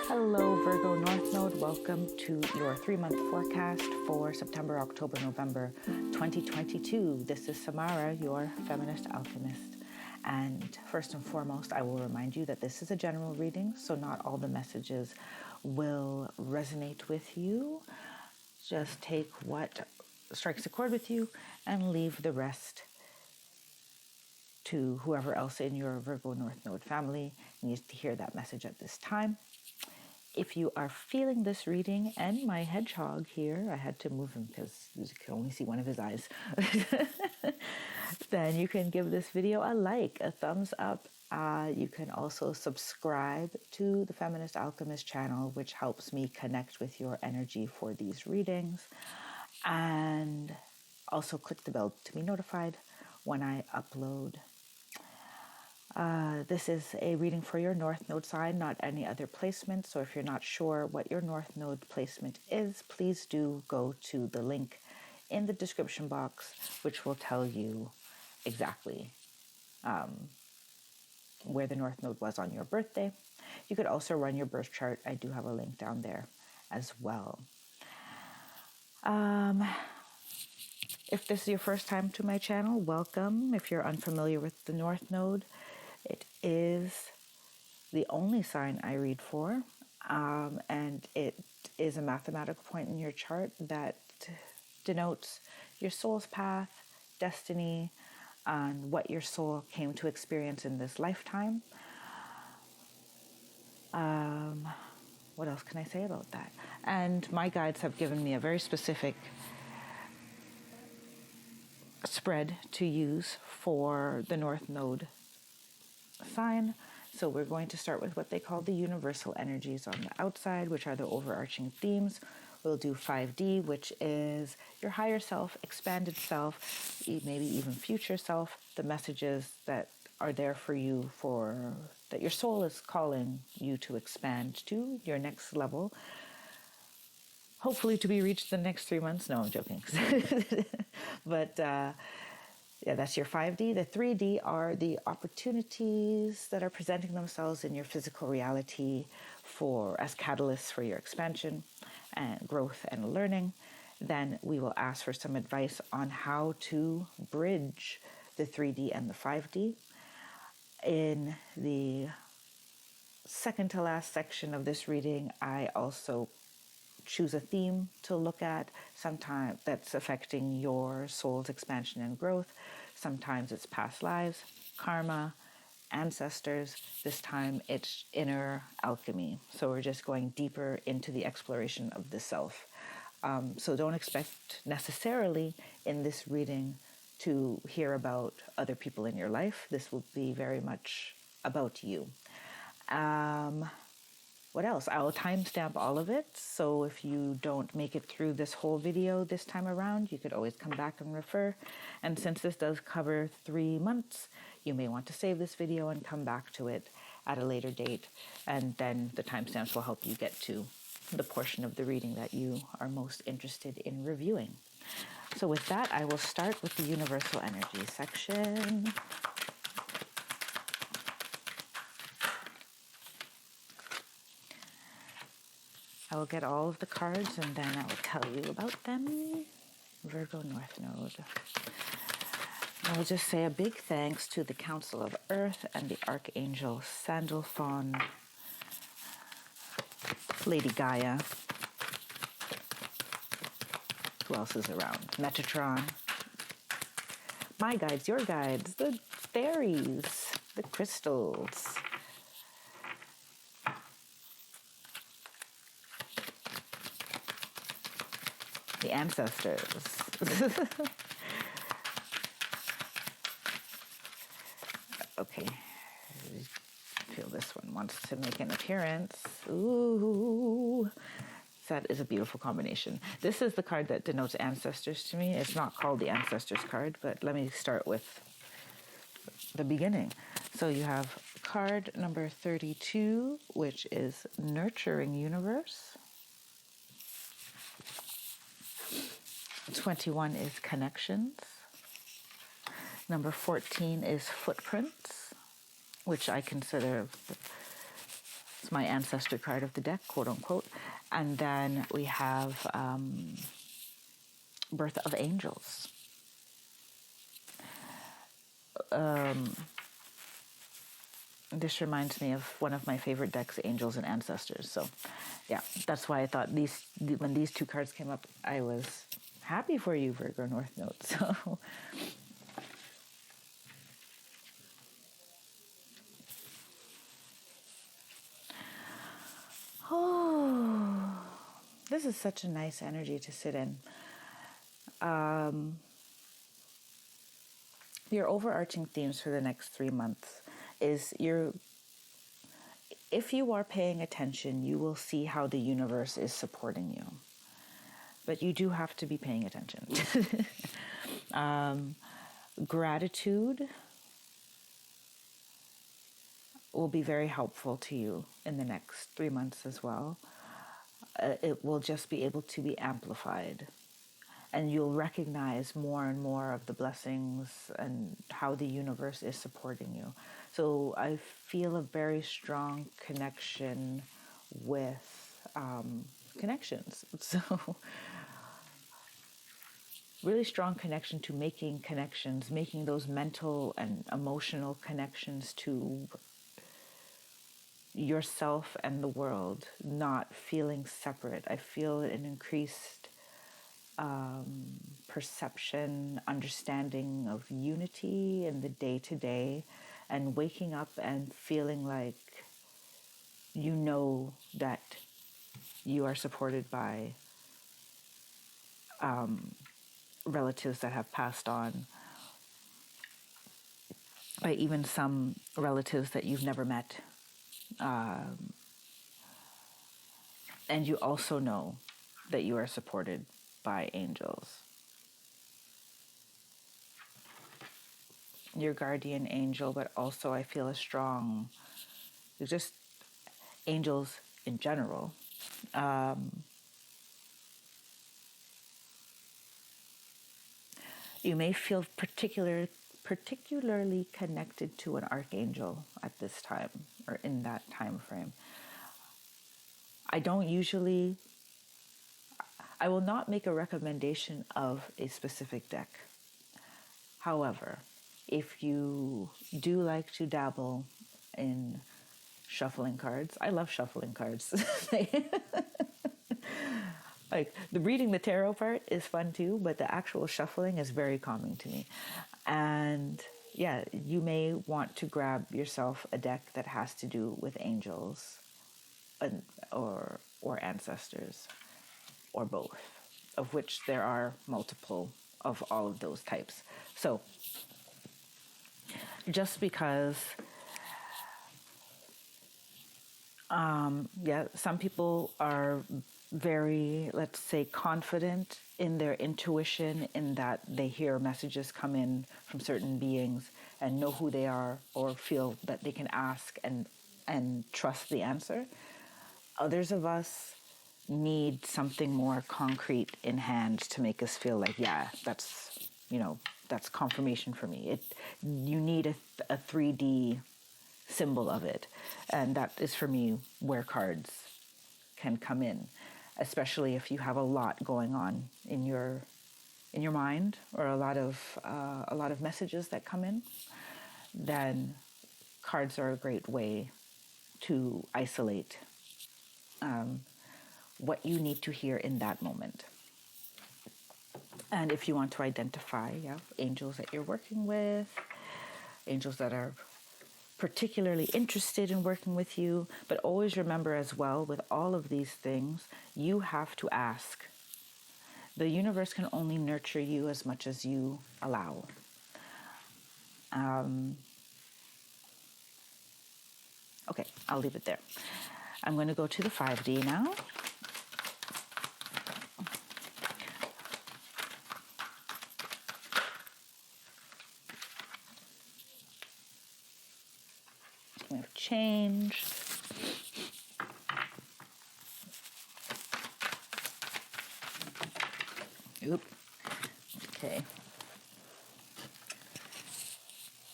Hello, Virgo North Node. Welcome to your 3-month forecast for September, October, November 2022. This is Samara, your Feminist Alchemist. And first and foremost, I will remind you that this is a general reading, so not all the messages will resonate with you. Just take what strikes a chord with you and leave the rest to whoever else in your Virgo North Node family needs to hear that message at this time. If you are feeling this reading, and my hedgehog here, I had to move him because you can only see one of his eyes, then you can give this video a like, a thumbs up. You can also subscribe to the Feminist Alchemist channel, which helps me connect with your energy for these readings. And also click the bell to be notified when I upload. This is a reading for your North Node sign, not any other placement. So if you're not sure what your North Node placement is, please do go to the link in the description box, which will tell you exactly where the North Node was on your birthday. You could also run your birth chart. I do have a link down there as well. If this is your first time to my channel, welcome. If you're unfamiliar with the North Node, it is the only sign I read for, and it is a mathematical point in your chart that denotes your soul's path, destiny, and what your soul came to experience in this lifetime. What else can I say about that? And my guides have given me a very specific spread to use for the North Node sign. So we're going to start with what they call the universal energies on the outside, which are the overarching themes. We'll do 5D, which is your higher self, expanded self, maybe even future self, the messages that are there for you, for that your soul is calling you to expand to your next level, hopefully to be reached the next 3 months. No, I'm joking. But yeah, that's your 5D. The 3D are the opportunities that are presenting themselves in your physical reality as catalysts for your expansion and growth and learning. Then we will ask for some advice on how to bridge the 3D and the 5D. In the second to last section of this reading, I also choose a theme to look at, sometimes that's affecting your soul's expansion and growth. Sometimes it's past lives, karma, ancestors. This time it's inner alchemy. So we're just going deeper into the exploration of the self. So don't expect necessarily in this reading to hear about other people in your life. This will be very much about you. What else? I'll timestamp all of it. So if you don't make it through this whole video this time around, you could always come back and refer. And since this does cover 3 months, you may want to save this video and come back to it at a later date. And then the timestamps will help you get to the portion of the reading that you are most interested in reviewing. So with that, I will start with the universal energy section. I will get all of the cards and then I will tell you about them. Virgo North Node. I will just say a big thanks to the Council of Earth and the Archangel Sandalphon, Lady Gaia. Who else is around? Metatron. My guides, your guides, the fairies, the crystals. The ancestors. Okay, I feel this one wants to make an appearance. Ooh, that is a beautiful combination. This is the card that denotes ancestors to me. It's not called the ancestors card, but let me start with the beginning. So you have card number 32, which is Nurturing Universe. 21 is Connections. Number 14 is Footprints, which I consider Angels, my ancestor card of the deck, quote unquote. And then we have Birth of Angels. This reminds me of one of my favorite decks, Angels and Ancestors. So yeah, that's why I thought when these two cards came up, I was happy for you, Virgo North Node. So oh, this is such a nice energy to sit in. Your overarching themes for the next 3 months is if you are paying attention, you will see how the universe is supporting you. But you do have to be paying attention. Gratitude will be very helpful to you in the next 3 months as well. It will just be able to be amplified. And you'll recognize more and more of the blessings and how the universe is supporting you. So I feel a very strong connection with connections. So really strong connection to making connections, making those mental and emotional connections to yourself and the world, not feeling separate. I feel an increased perception, understanding of unity in the day-to-day, and waking up and feeling like you know that you are supported by relatives that have passed on, by even some relatives that you've never met. And you also know that you are supported by angels. Your guardian angel, but also I feel a strong, just angels in general. You may feel particularly connected to an archangel at this time, or in that time frame. I will not make a recommendation of a specific deck. However, if you do like to dabble in shuffling cards, I love shuffling cards. Like the reading the tarot part is fun too, but the actual shuffling is very calming to me. And yeah, you may want to grab yourself a deck that has to do with angels or ancestors, or both, of which there are multiple of all of those types. So just because some people are very, let's say, confident in their intuition, in that they hear messages come in from certain beings and know who they are, or feel that they can ask and trust the answer. Others of us need something more concrete in hand to make us feel like, yeah, that's confirmation for me. You need a 3D symbol of it. And that is, for me, where cards can come in, especially if you have a lot going on in your mind, or a lot of messages that come in. Then cards are a great way to isolate what you need to hear in that moment. And if you want to identify angels that you're working with, angels that are particularly interested in working with you, but always remember as well, with all of these things, you have to ask. The universe can only nurture you as much as you allow. Okay, I'll leave it there. I'm going to go to the 5D now. We have change. Oop. Okay.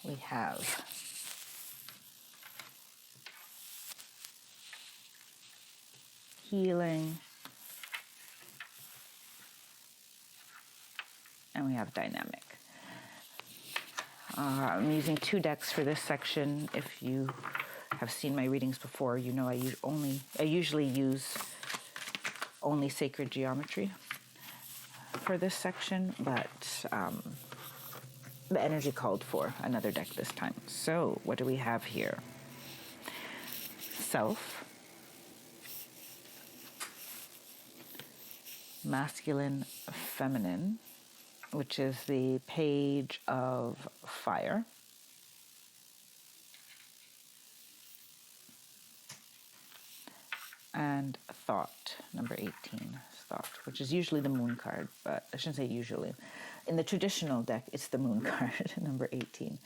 We have healing, and we have dynamic. I'm using 2 decks for this section. If you have seen my readings before, you know I usually use only sacred geometry for this section, but the energy called for another deck this time. So what do we have here? Self, masculine, feminine, which is the Page of Fire. And Thought, number 18, Thought, which is usually the Moon card, but I shouldn't say usually. In the traditional deck, it's the Moon card, number 18.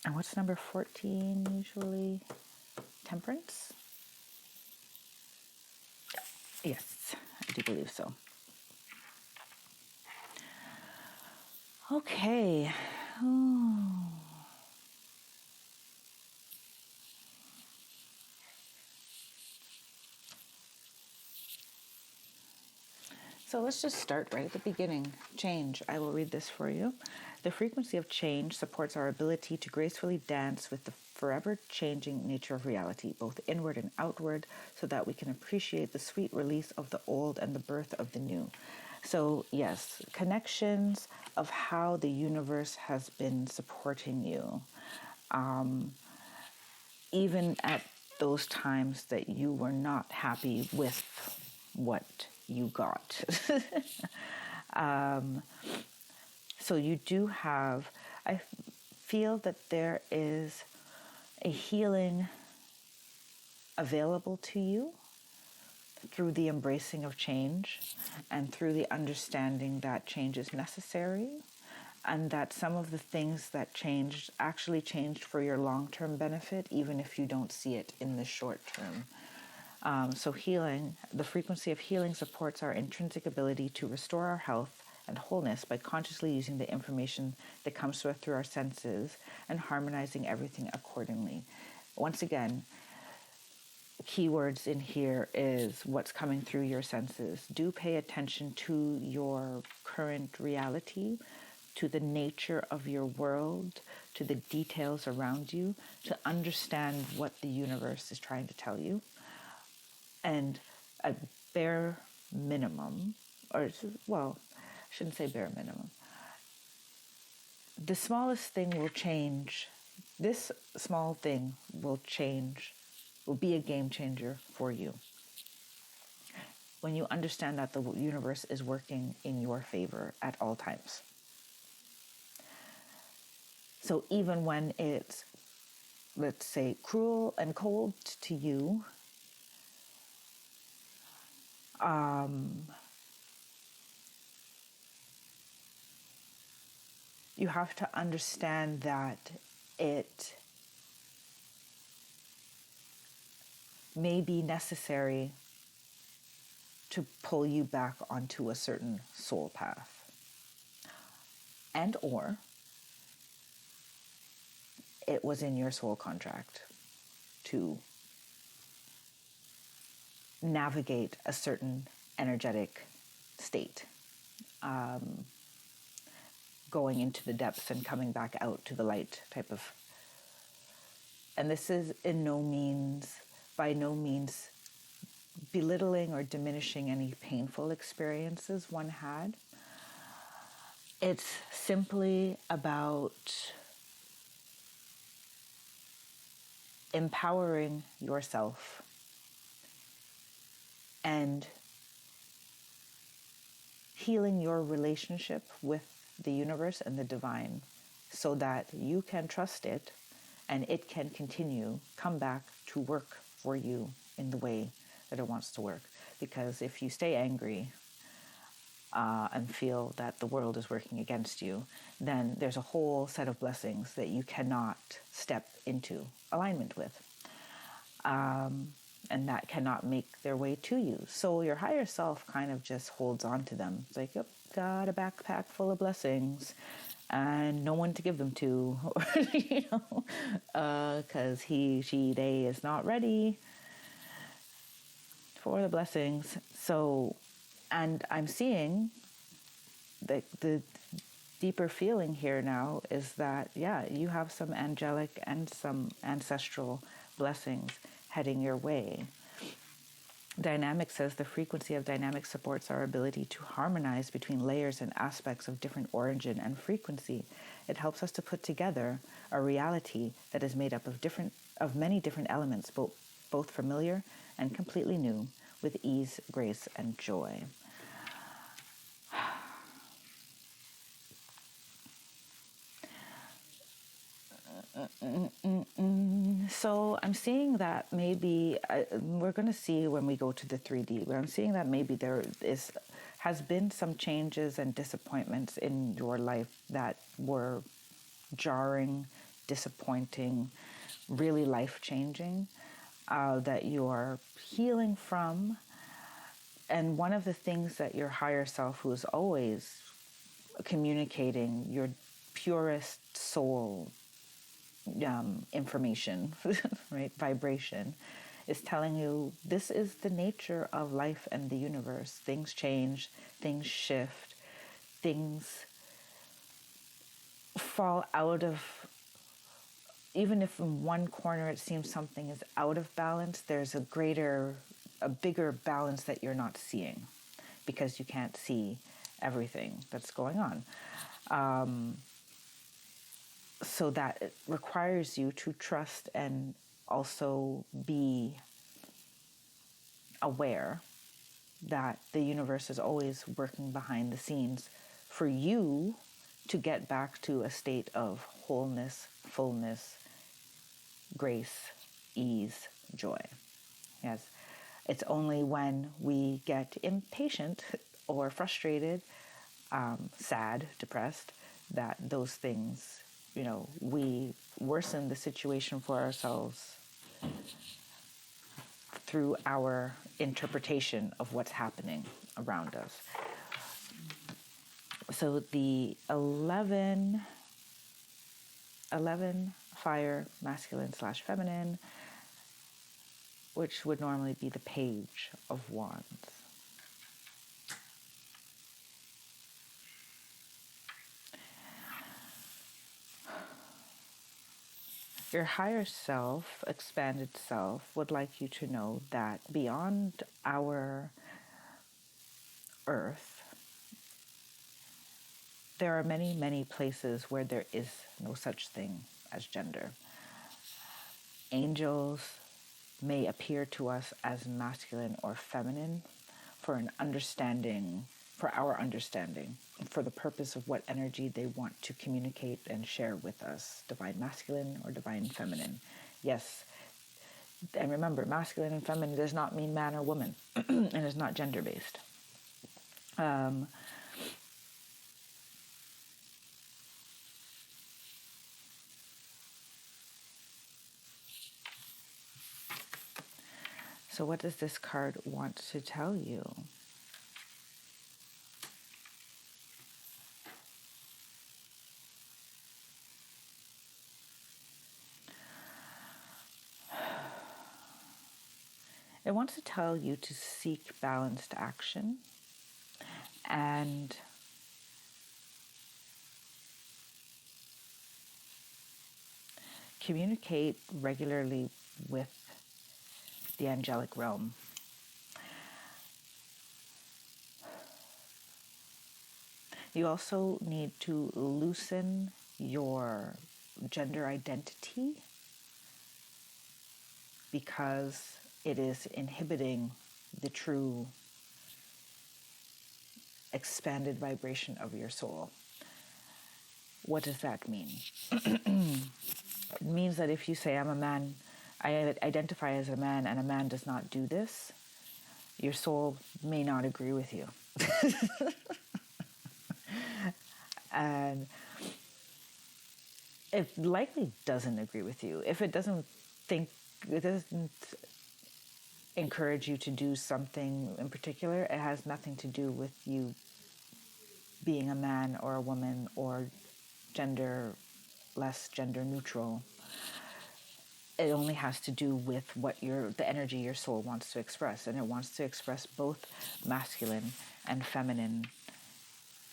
And what's number 14 usually? Temperance? Yes, I do believe so. Okay. So let's just start right at the beginning. Change. I will read this for you. The frequency of change supports our ability to gracefully dance with the forever changing nature of reality, both inward and outward, so that we can appreciate the sweet release of the old and the birth of the new. So yes, connections of how the universe has been supporting you. Even at those times that you were not happy with what you got. So you do have, I feel that there is a healing available to you through the embracing of change and through the understanding that change is necessary, and that some of the things that changed actually changed for your long-term benefit, even if you don't see it in the short term. So healing, the frequency of healing supports our intrinsic ability to restore our health and wholeness by consciously using the information that comes to us through our senses and harmonizing everything accordingly. Once again, keywords in here is what's coming through your senses. Do pay attention to your current reality, to the nature of your world, to the details around you, to understand what the universe is trying to tell you. And at bare minimum, well, I shouldn't say bare minimum, the smallest thing will change. This small thing will change, will be a game changer for you. When you understand that the universe is working in your favor at all times. So even when it's, let's say, cruel and cold to you, you have to understand that it may be necessary to pull you back onto a certain soul path. And or it was in your soul contract to navigate a certain energetic state, going into the depths and coming back out to the light type of. And this is by no means belittling or diminishing any painful experiences one had. It's simply about empowering yourself and healing your relationship with the universe and the divine so that you can trust it and it can come back to work for you in the way that it wants to work. Because if you stay angry and feel that the world is working against you, then there's a whole set of blessings that you cannot step into alignment with. And that cannot make their way to you. So your higher self kind of just holds on to them. It's like, yep, got a backpack full of blessings and no one to give them to, because he, she, they is not ready. for the blessings. So, and I'm seeing the deeper feeling here now is that, yeah, you have some angelic and some ancestral blessings heading your way. Dynamic says the frequency of dynamic supports our ability to harmonize between layers and aspects of different origin and frequency. It helps us to put together a reality that is made up of many different elements, both familiar and completely new, with ease, grace, and joy. So I'm seeing that maybe we're going to see when we go to the 3D, but I'm seeing that maybe has been some changes and disappointments in your life that were jarring, disappointing, really life-changing, that you're healing from. And one of the things that your higher self, who is always communicating your purest soul information, right, vibration, is telling you this is the nature of life and the universe. Things change, things shift, things fall out of, even if in one corner it seems something is out of balance, there's a bigger balance that you're not seeing because you can't see everything that's going on. So that it requires you to trust and also be aware that the universe is always working behind the scenes for you to get back to a state of wholeness, fullness, grace, ease, joy. Yes, it's only when we get impatient or frustrated, sad, depressed, that those things, we worsen the situation for ourselves through our interpretation of what's happening around us. So the 11 fire, masculine/feminine, which would normally be the Page of Wands. Your higher self, expanded self, would like you to know that beyond our earth, there are many, many places where there is no such thing as gender. Angels may appear to us as masculine or feminine for our understanding, for the purpose of what energy they want to communicate and share with us, divine masculine or divine feminine. Yes, and remember, masculine and feminine does not mean man or woman, and is not gender-based. So what does this card want to tell you? It wants to tell you to seek balanced action and communicate regularly with the angelic realm. You also need to loosen your gender identity because it is inhibiting the true expanded vibration of your soul. What does that mean? It means that if you say, I'm a man, I identify as a man, and a man does not do this, your soul may not agree with you. And it likely doesn't agree with you. If it doesn't encourage you to do something in particular, it has nothing to do with you being a man or a woman or gender neutral. it only has to do with what the energy your soul wants to express, and it wants to express both masculine and feminine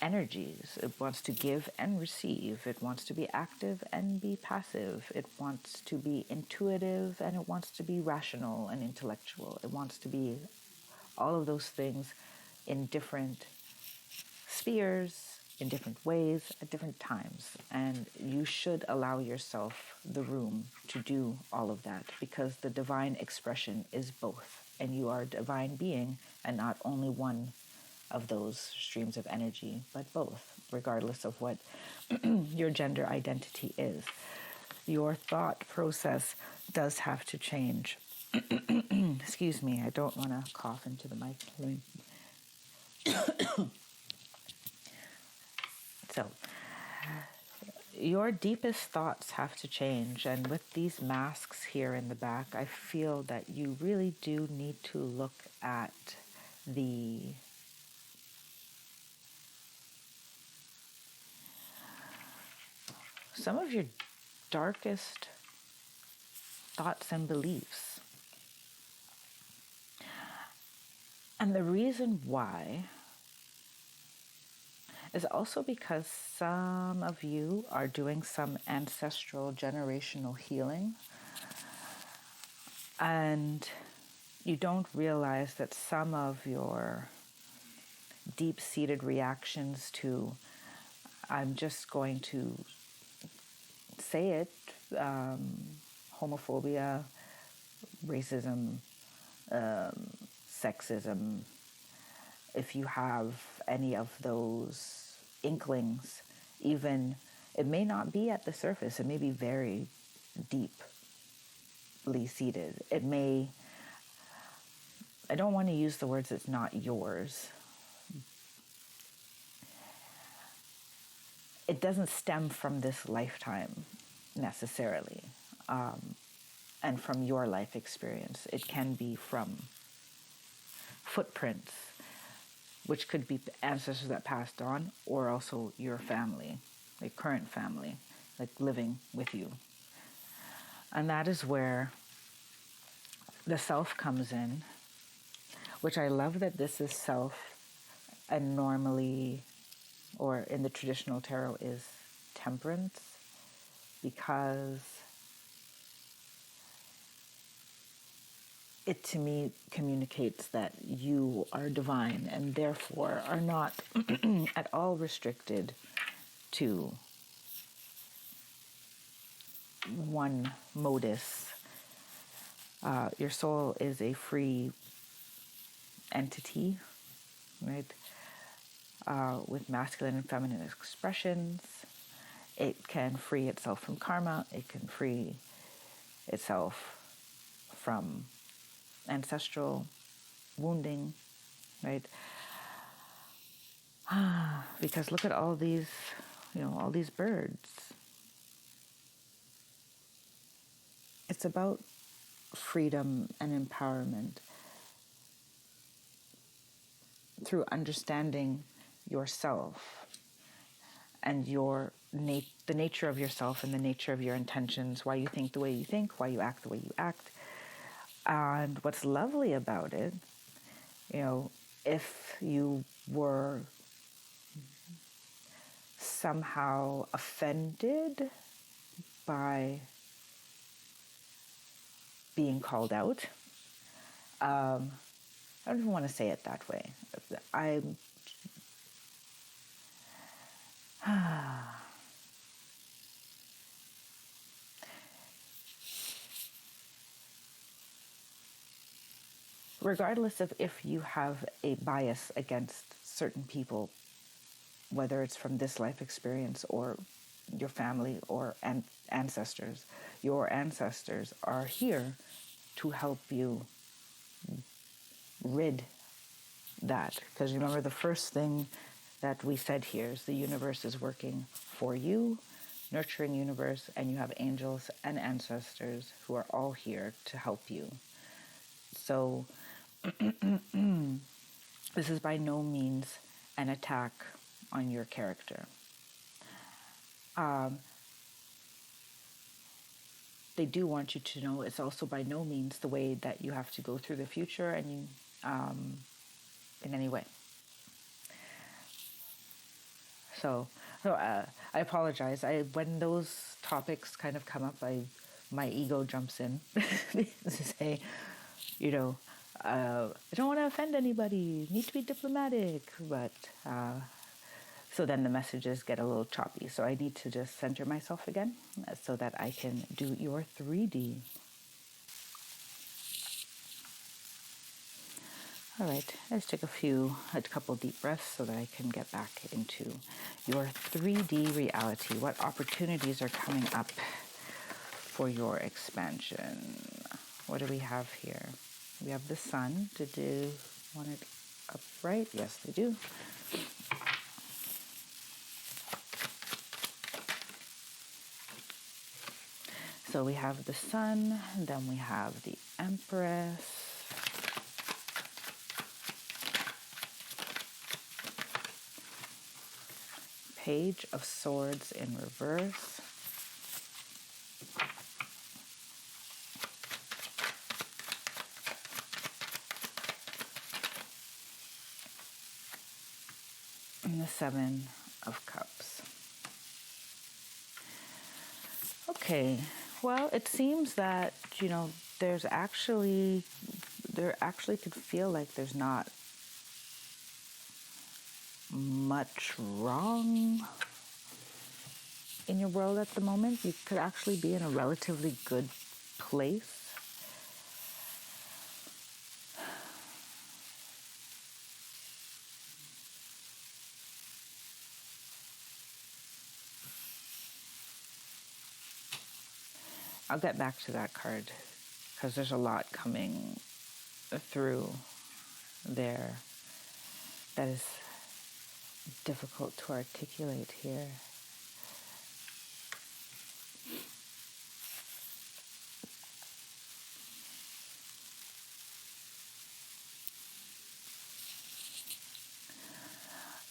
energies. It wants to give and receive. It wants to be active and be passive. It wants to be intuitive, and it wants to be rational and intellectual. It wants to be all of those things in different spheres, in different ways, at different times. And you should allow yourself the room to do all of that, because the divine expression is both. And you are a divine being, and not only one of those streams of energy, but both, regardless of what your gender identity is. Your thought process does have to change. Excuse me, I don't want to cough into the mic. So, your deepest thoughts have to change. And with these masks here in the back, I feel that you really do need to look at some of your darkest thoughts and beliefs. And the reason why is also because some of you are doing some ancestral generational healing, and you don't realize that some of your deep-seated reactions to, I'm just going to say it, homophobia, racism, sexism, if you have any of those inklings, even, it may not be at the surface, it may be very deeply seated. It may, I don't want to use the words it's not yours. It doesn't stem from this lifetime necessarily, and from your life experience. It can be from footprints, which could be ancestors that passed on, or also your family, like current family, like living with you. And that is where the self comes in, which I love that this is self, and normally, or in the traditional tarot, is temperance, because it to me communicates that you are divine and therefore are not at all restricted to one modus. Your soul is a free entity, right? With masculine and feminine expressions. It can free itself from karma. It can free itself from ancestral wounding, right? Because look at all these, all these birds. It's about freedom and empowerment through understanding yourself and the nature of yourself and the nature of your intentions, why you think the way you think, why you act the way you act. And what's lovely about it, if you were somehow offended by being called out, I don't even want to say it that way. Regardless of if you have a bias against certain people, whether it's from this life experience or your family or ancestors, your ancestors are here to help you rid that. Because remember, the first thing that we said here is the universe is working for you, nurturing universe, and you have angels and ancestors who are all here to help you. So this is by no means an attack on your character. they do want you to know it's also by no means the way that you have to go through the future and you, in any way. So I apologize. When those topics kind of come up, my ego jumps in to say, I don't want to offend anybody. Need to be diplomatic, but so then the messages get a little choppy. So I need to just center myself again so that I can do your 3D. All right, let's take a couple deep breaths so that I can get back into your 3D reality. What opportunities are coming up for your expansion? What do we have here? We have the sun. Did they want it upright? Yes, they do. So we have the sun, then we have the Empress. Page of Swords in reverse. And the Seven of Cups. Okay, well, it seems that, there actually could feel like there's not much wrong in your world at the moment. You could actually be in a relatively good place. I'll get back to that card because there's a lot coming through there that is difficult to articulate here.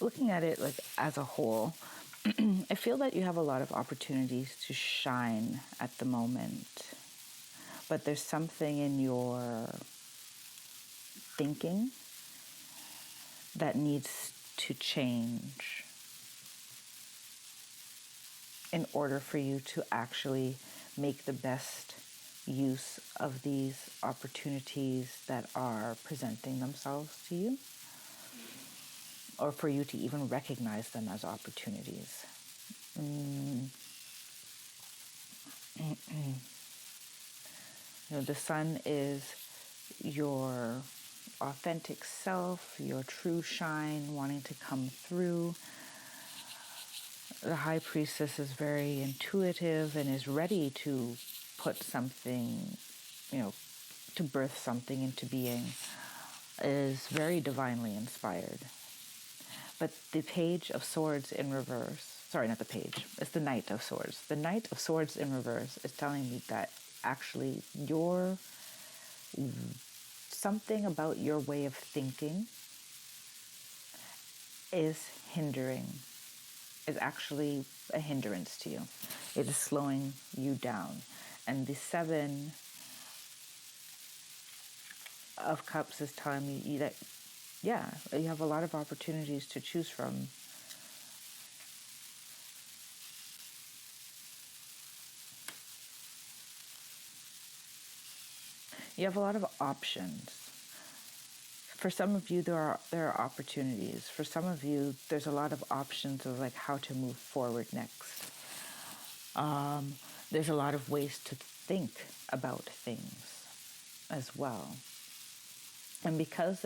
Looking at it like as a whole, I feel that you have a lot of opportunities to shine at the moment, but there's something in your thinking that needs to change in order for you to actually make the best use of these opportunities that are presenting themselves to you, or for you to even recognize them as opportunities. The sun is your authentic self, your true shine wanting to come through. The High Priestess is very intuitive and is ready to put something, to birth something into being, is very divinely inspired. But the Page of Swords in reverse, sorry, not the page, it's the Knight of Swords. The Knight of Swords in reverse is telling me that actually something about your way of thinking is actually a hindrance to you. It is slowing you down. And the Seven of Cups is telling me that, you have a lot of opportunities to choose from. You have a lot of options. For some of you, there are opportunities. For some of you, there's a lot of options of like how to move forward next. There's a lot of ways to think about things as well. And because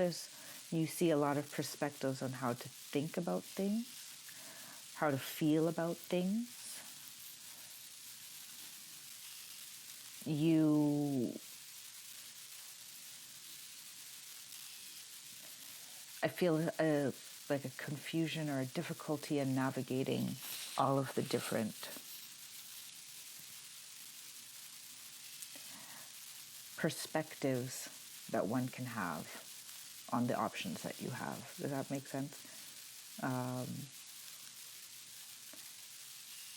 you see a lot of perspectives on how to think about things, how to feel about things, I feel like a confusion or a difficulty in navigating all of the different perspectives that one can have on the options that you have. Does that make sense?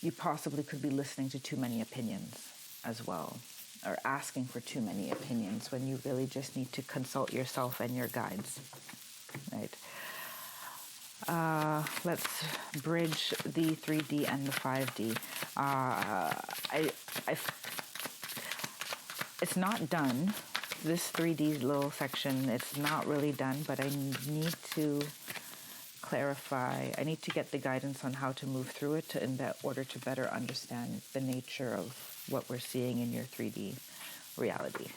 You possibly could be listening to too many opinions as well, or asking for too many opinions when you really just need to consult yourself and your guides, right? Let's bridge the 3D and the 5D. It's not done. This 3D little section, it's not really done, but I need to clarify. I need to get the guidance on how to move through it in order to better understand the nature of what we're seeing in your 3D reality.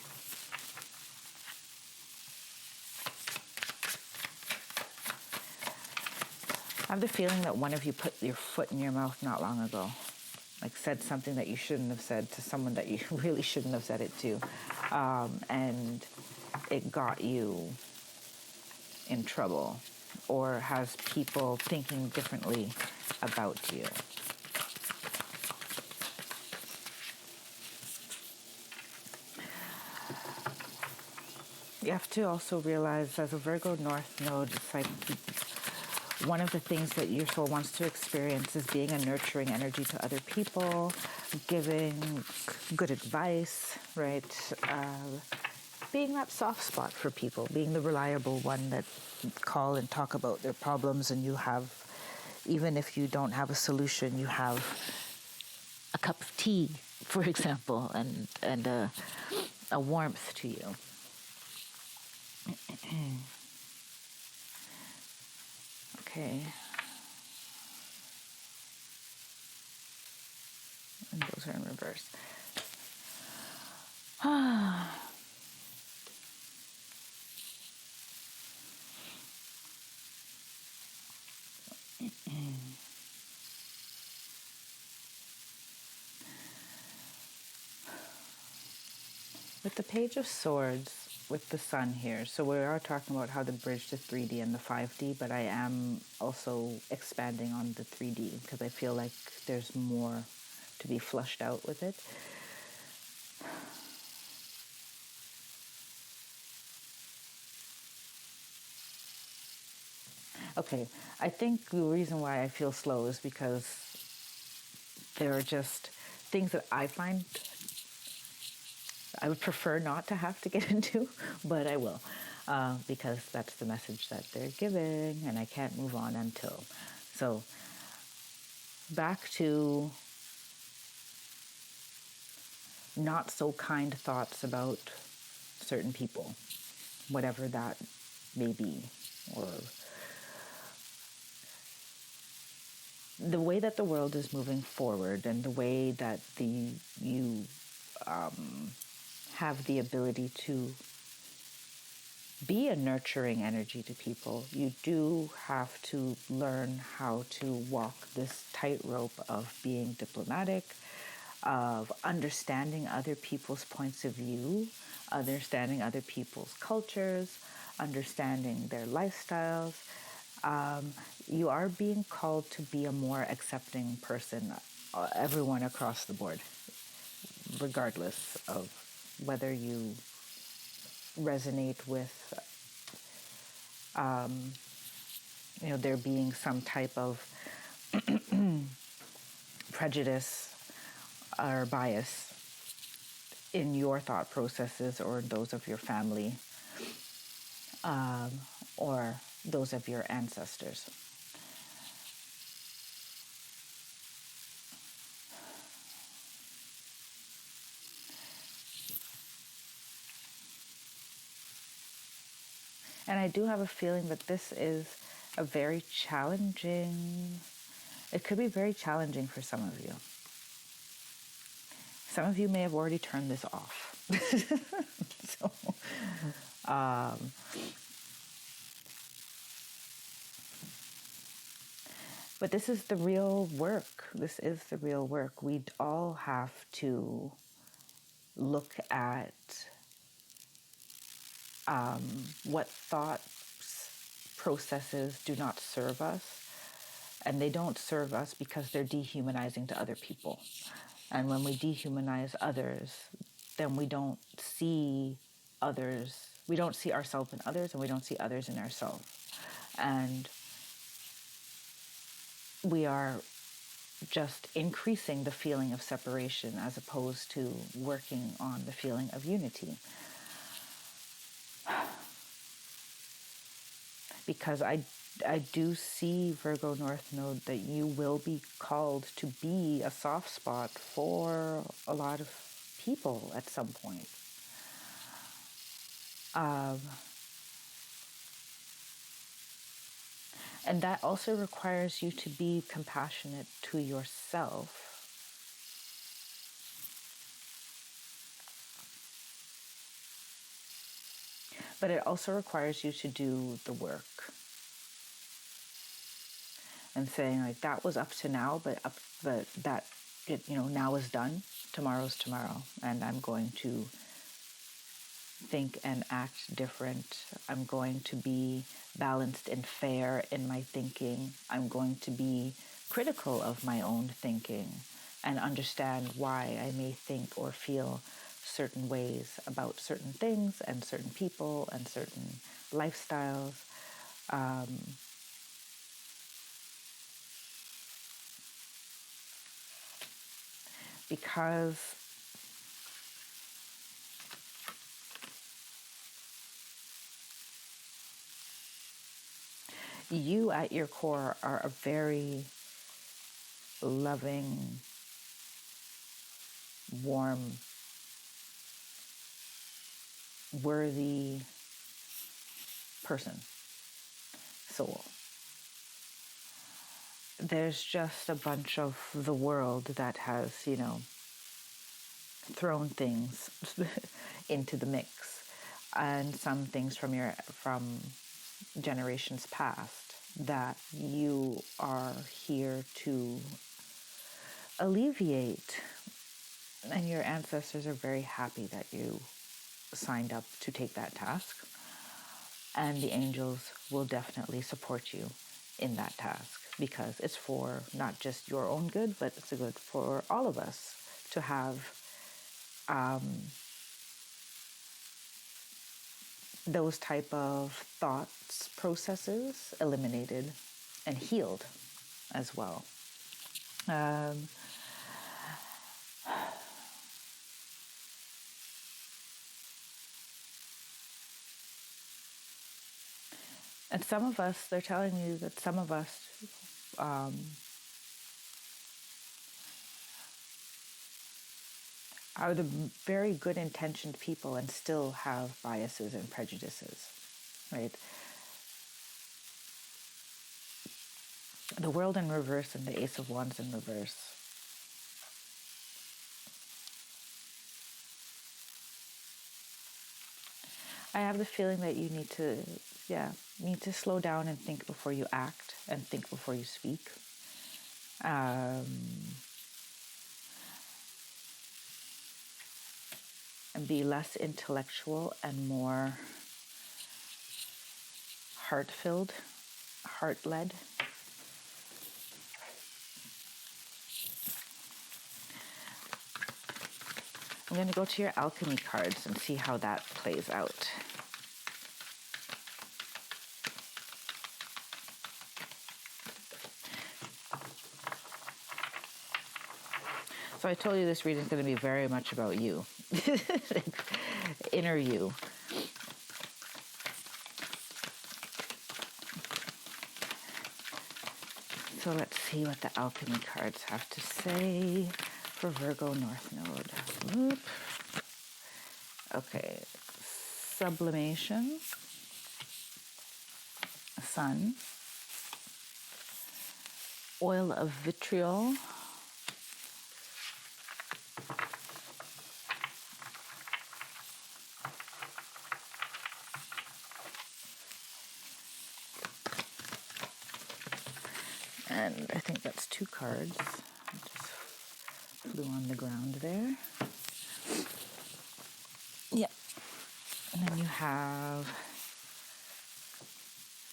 I have the feeling that one of you put your foot in your mouth not long ago, like said something that you shouldn't have said to someone that you really shouldn't have said it to, and it got you in trouble or has people thinking differently about you. You have to also realize, as a Virgo North Node, it's like one of the things that your soul wants to experience is being a nurturing energy to other people, giving good advice, right? Being that soft spot for people, being the reliable one that call and talk about their problems, and you have, even if you don't have a solution, you have a cup of tea, for example, and a warmth to you. Okay. And those are in reverse. With the Page of Swords, with the Sun here, so we are talking about how to bridge the 3D and the 5D, but I am also expanding on the 3D because I feel like there's more to be flushed out with it. Okay, I think the reason why I feel slow is because there are just things that I find I would prefer not to have to get into, but I will, because that's the message that they're giving, and I can't move on until. So, back to not so kind thoughts about certain people, whatever that may be, or the way that the world is moving forward, and the way that you have the ability to be a nurturing energy to people, you do have to learn how to walk this tightrope of being diplomatic, of understanding other people's points of view, understanding other people's cultures, understanding their lifestyles. You are being called to be a more accepting person, everyone across the board, regardless of whether you resonate with, there being some type of prejudice or bias in your thought processes or those of your family, or those of your ancestors. And I do have a feeling that this is a very challenging, it could be very challenging for some of you. Some of you may have already turned this off. So, but this is the real work. This is the real work. We all have to look at what thought processes do not serve us. And they don't serve us because they're dehumanizing to other people. And when we dehumanize others, then we don't see others, we don't see ourselves in others, and we don't see others in ourselves. And we are just increasing the feeling of separation as opposed to working on the feeling of unity. Because I do see, Virgo North Node, that you will be called to be a soft spot for a lot of people at some point. And that also requires you to be compassionate to yourself. But it also requires you to do the work. And saying, like, that was up to now, but that, now is done. Tomorrow's tomorrow. And I'm going to think and act different. I'm going to be balanced and fair in my thinking. I'm going to be critical of my own thinking and understand why I may think or feel certain ways about certain things and certain people and certain lifestyles. Because you at your core are a very loving, warm, worthy person, soul. There's just a bunch of the world that has, thrown things into the mix, and some things from generations past that you are here to alleviate. And your ancestors are very happy that you signed up to take that task. And the angels will definitely support you in that task, because it's for not just your own good, but it's a good for all of us to have those type of thoughts, processes eliminated and healed as well. And some of us, they're telling you that some of us are the very good intentioned people and still have biases and prejudices, right? The World in reverse and the Ace of Wands in reverse. I have the feeling that you need to slow down and think before you act, and think before you speak. And be less intellectual and more heart-filled, heart-led. I'm going to go to your alchemy cards and see how that plays out. So I told you this reading is going to be very much about you, inner you. So let's see what the alchemy cards have to say for Virgo North Node. Oop. Okay, sublimation, sun, oil of vitriol, and I think that's 2 cards. It just flew on the ground there. Yep. And then you have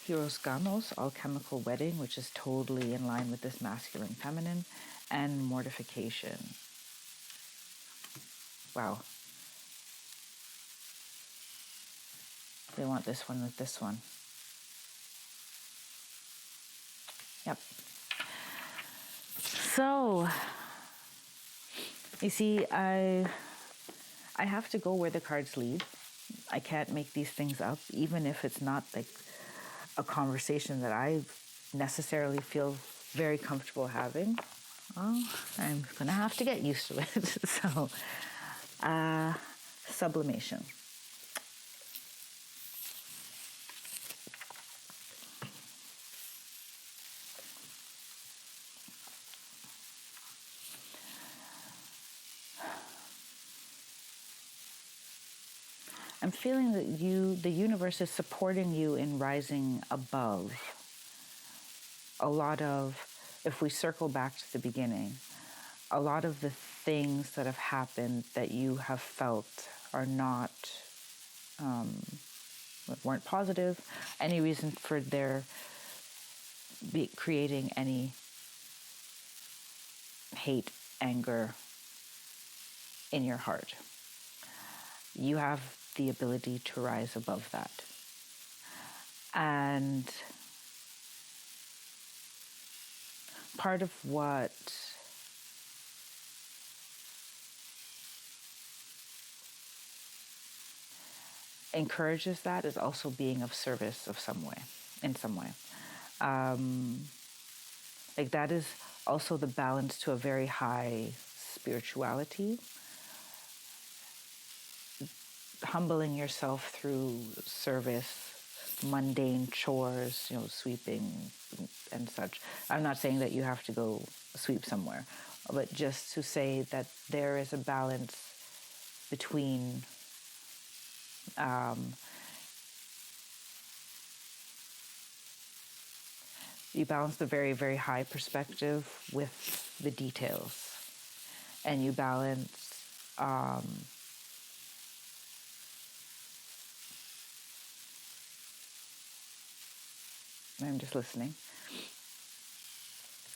Heroes Gamos, Alchemical Wedding, which is totally in line with this masculine feminine, and Mortification. Wow. They want this one with this one. Yep. So, you see, I have to go where the cards lead. I can't make these things up, even if it's not like a conversation that I necessarily feel very comfortable having. Well, I'm gonna have to get used to it. So, sublimation. I'm feeling that the universe is supporting you in rising above. A lot of, if we circle back to the beginning, a lot of the things that have happened that you have felt are not, weren't positive, any reason for their creating any hate, anger in your heart. You have the ability to rise above that. And part of what encourages that is also being of service of some way, in some way. Like that is also the balance to a very high spirituality. Humbling yourself through service, mundane chores, sweeping and such. I'm not saying that you have to go sweep somewhere, but just to say that there is a balance between you balance the very, very high perspective with the details, and you balance I'm just listening.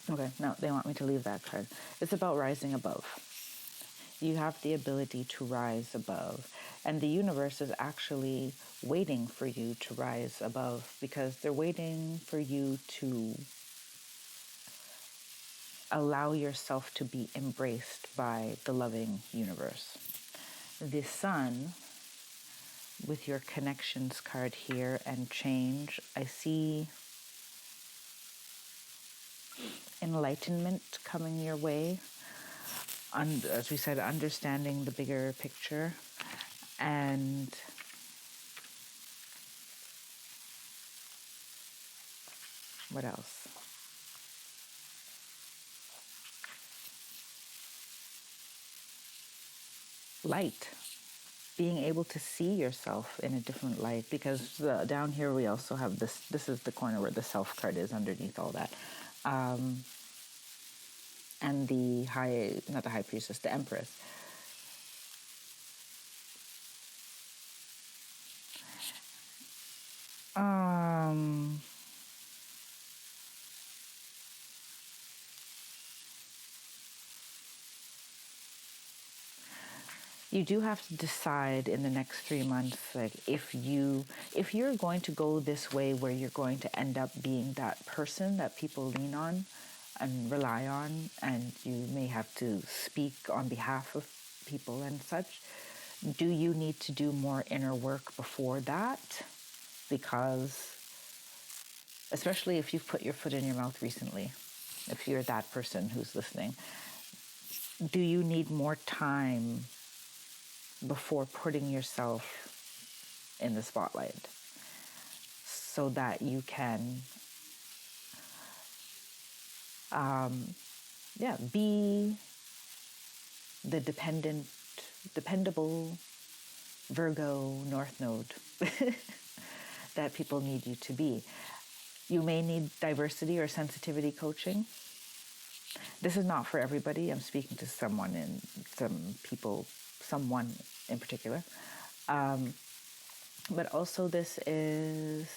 Okay, no, they want me to leave that card. It's about rising above. You have the ability to rise above. And the universe is actually waiting for you to rise above, because they're waiting for you to allow yourself to be embraced by the loving universe. The sun, with your connections card here and change, I see enlightenment coming your way. As we said, understanding the bigger picture. And what else? Light. Being able to see yourself in a different light, because down here we also have this. This is the corner where the self card is underneath all that. And not the high priestess, the empress. You do have to decide in the next 3 months, like if you're going to go this way where you're going to end up being that person that people lean on and rely on, and you may have to speak on behalf of people and such. Do you need to do more inner work before that? Because, especially if you've put your foot in your mouth recently, if you're that person who's listening, do you need more time before putting yourself in the spotlight so that you can be the dependable Virgo North Node that people need you to be? You may need diversity or sensitivity coaching. This is not for everybody. I'm speaking to someone in particular. But also this is,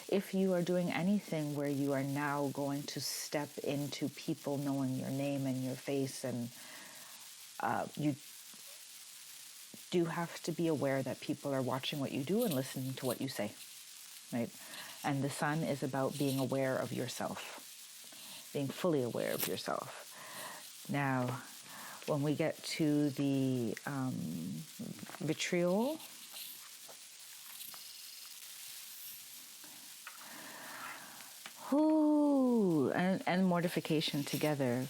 if you are doing anything where you are now going to step into people knowing your name and your face, and you do have to be aware that people are watching what you do and listening to what you say, right? And the sun is about being aware of yourself, being fully aware of yourself. Now, when we get to the vitriol, and mortification together.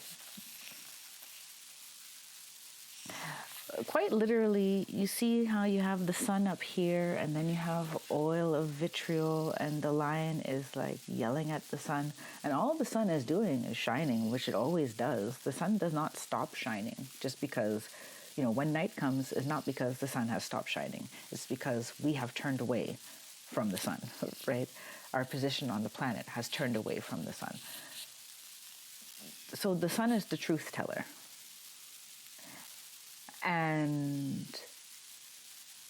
Quite literally, you see how you have the sun up here, and then you have oil of vitriol, and the lion is like yelling at the sun, and all the sun is doing is shining, which it always does. The sun does not stop shining just because, when night comes is not because the sun has stopped shining. It's because we have turned away from the sun, right? Our position on the planet has turned away from the sun. So the sun is the truth teller. And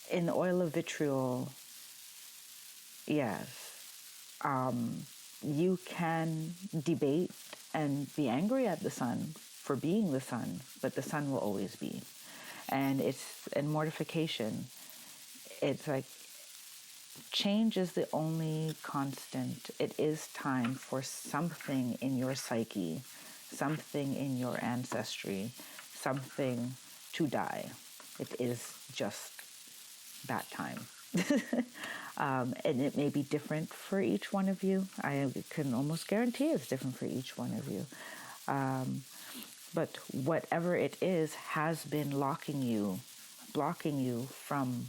in the oil of vitriol, yes, you can debate and be angry at the sun for being the sun, but the sun will always be. And in mortification, it's like change is the only constant. It is time for something in your psyche, something in your ancestry, something to die. It is just that time. And it may be different for each one of you. I can almost guarantee it's different for each one of you. But whatever it is has been blocking you from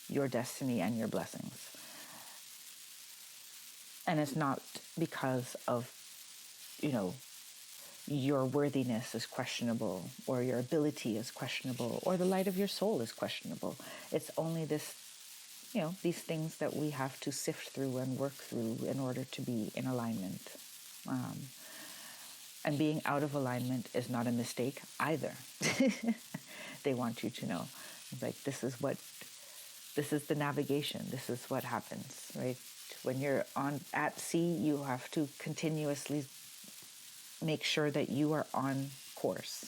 your destiny and your blessings. And it's not because of, your worthiness is questionable, or your ability is questionable, or the light of your soul is questionable. It's only this, these things that we have to sift through and work through in order to be in alignment. And being out of alignment is not a mistake either. They want you to know, like, this is the navigation. This is what happens, right? When you're at sea, you have to continuously make sure that you are on course.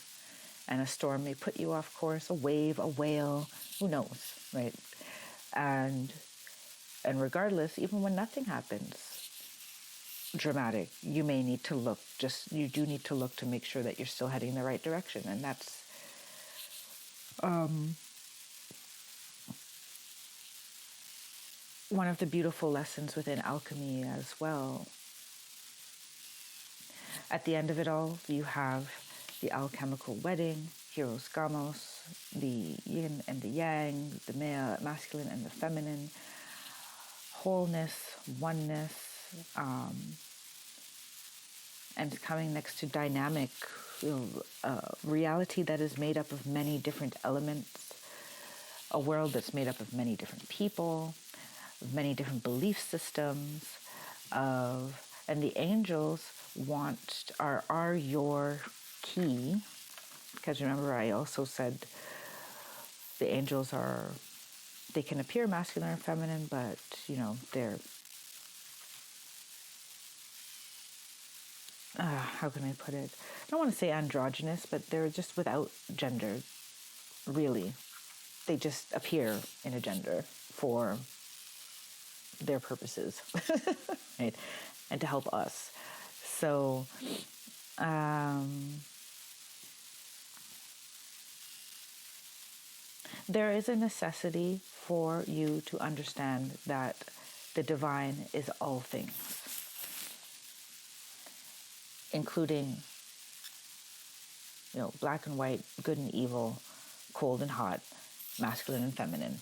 And a storm may put you off course, a wave, a whale, who knows, right? And regardless, even when nothing happens dramatic, you may need to look, you do need to look to make sure that you're still heading the right direction. And that's one of the beautiful lessons within alchemy as well. At the end of it all, you have the alchemical wedding, Heros Gamos, the yin and the yang, the masculine and the feminine, wholeness, oneness, and coming next to dynamic, reality that is made up of many different elements, a world that's made up of many different people, of many different belief systems, and the angels are your key, because remember I also said the angels they can appear masculine or feminine, but they're how can I put it? I don't want to say androgynous, but they're just without gender, really. They just appear in a gender for their purposes, right? And to help us. So, there is a necessity for you to understand that the divine is all things, including, black and white, good and evil, cold and hot, masculine and feminine,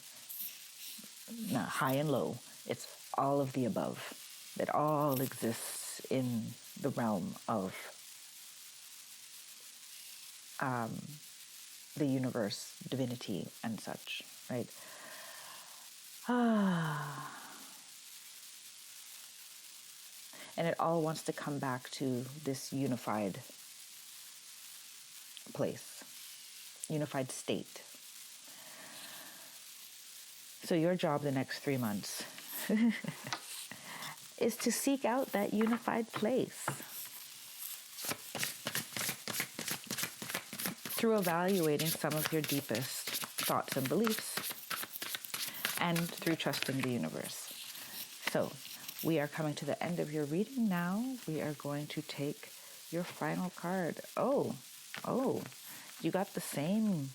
high and low. It's all of the above. It all exists in the realm of the universe, divinity, and such, right? And it all wants to come back to this unified place, unified state. So your job the next 3 months is to seek out that unified place through evaluating some of your deepest thoughts and beliefs, and through trusting the universe. So we are coming to the end of your reading now. We are going to take your final card. Oh, Oh, you got the same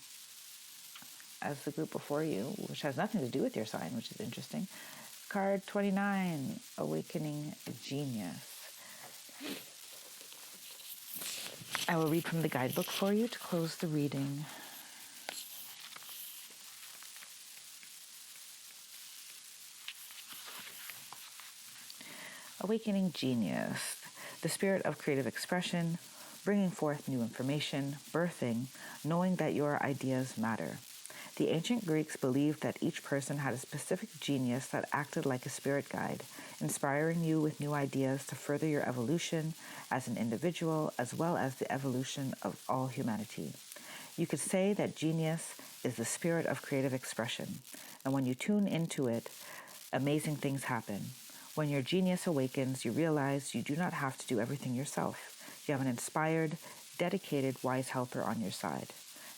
as the group before you, which has nothing to do with your sign, which is interesting. Card 29, Awakening Genius. I will read from the guidebook for you to close the reading. Awakening Genius, the spirit of creative expression, bringing forth new information, birthing, knowing that your ideas matter. The ancient Greeks believed that each person had a specific genius that acted like a spirit guide, inspiring you with new ideas to further your evolution as an individual as well as the evolution of all humanity. You could say that genius is the spirit of creative expression, and when you tune into it, amazing things happen. When your genius awakens, you realize you do not have to do everything yourself. You have an inspired, dedicated, wise helper on your side.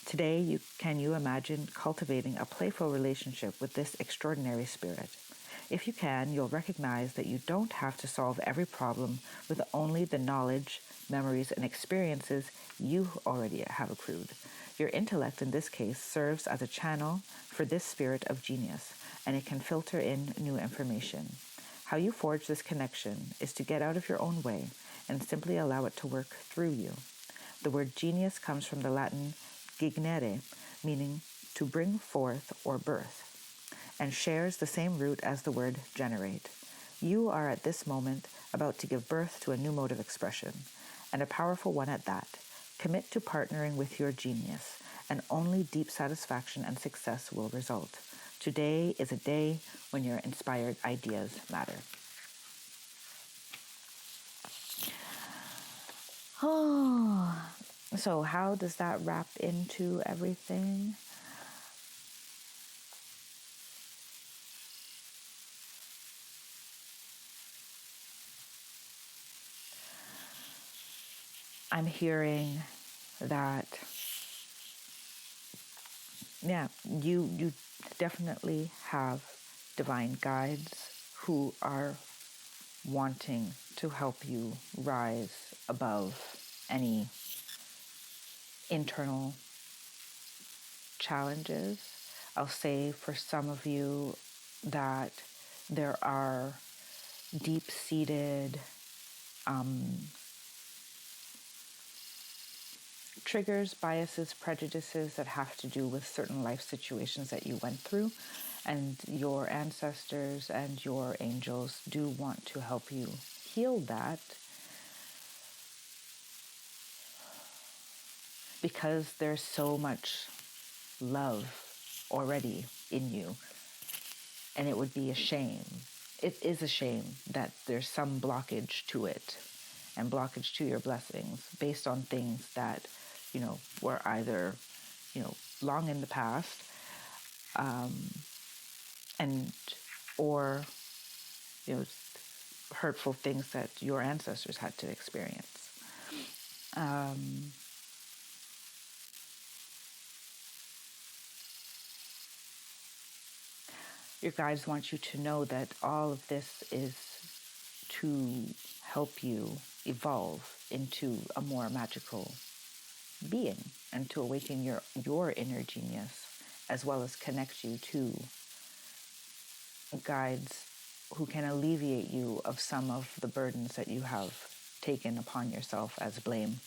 Today, can you imagine cultivating a playful relationship with this extraordinary spirit? If you can, you'll recognize that you don't have to solve every problem with only the knowledge, memories, and experiences you already have accrued. Your intellect, in this case, serves as a channel for this spirit of genius, and it can filter in new information. How you forge this connection is to get out of your own way and simply allow it to work through you. The word genius comes from the Latin gignere, meaning to bring forth or birth, and shares the same root as the word generate. You are at this moment about to give birth to a new mode of expression, and a powerful one at that. Commit to partnering with your genius, and only deep satisfaction and success will result. Today is a day when your inspired ideas matter. Oh, so how does that wrap into everything? I'm hearing that, you definitely have divine guides who are wanting to help you rise above any internal challenges. I'll say for some of you that there are deep-seated triggers, biases, prejudices that have to do with certain life situations that you went through, and your ancestors and your angels do want to help you heal that, because there's so much love already in you, and it would be a shame. It is a shame that there's some blockage to it, and blockage to your blessings based on things that, were either, long in the past, and or, hurtful things that your ancestors had to experience. Your guides want you to know that all of this is to help you evolve into a more magical being and to awaken your inner genius, as well as connect you to guides who can alleviate you of some of the burdens that you have taken upon yourself as blame.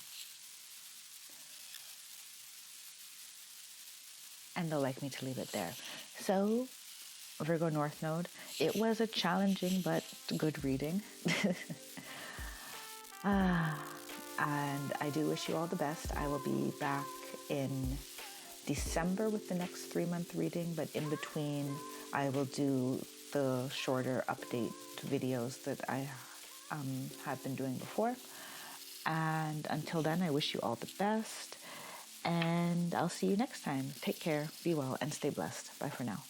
And they'll like me to leave it there. So, Virgo North Node, it was a challenging but good reading. And I do wish you all the best. I will be back in December with the next 3-month reading, but in between I will do the shorter update videos that I have been doing before. And until then, I wish you all the best, and I'll see you next time. Take care, be well, and stay blessed. Bye for now.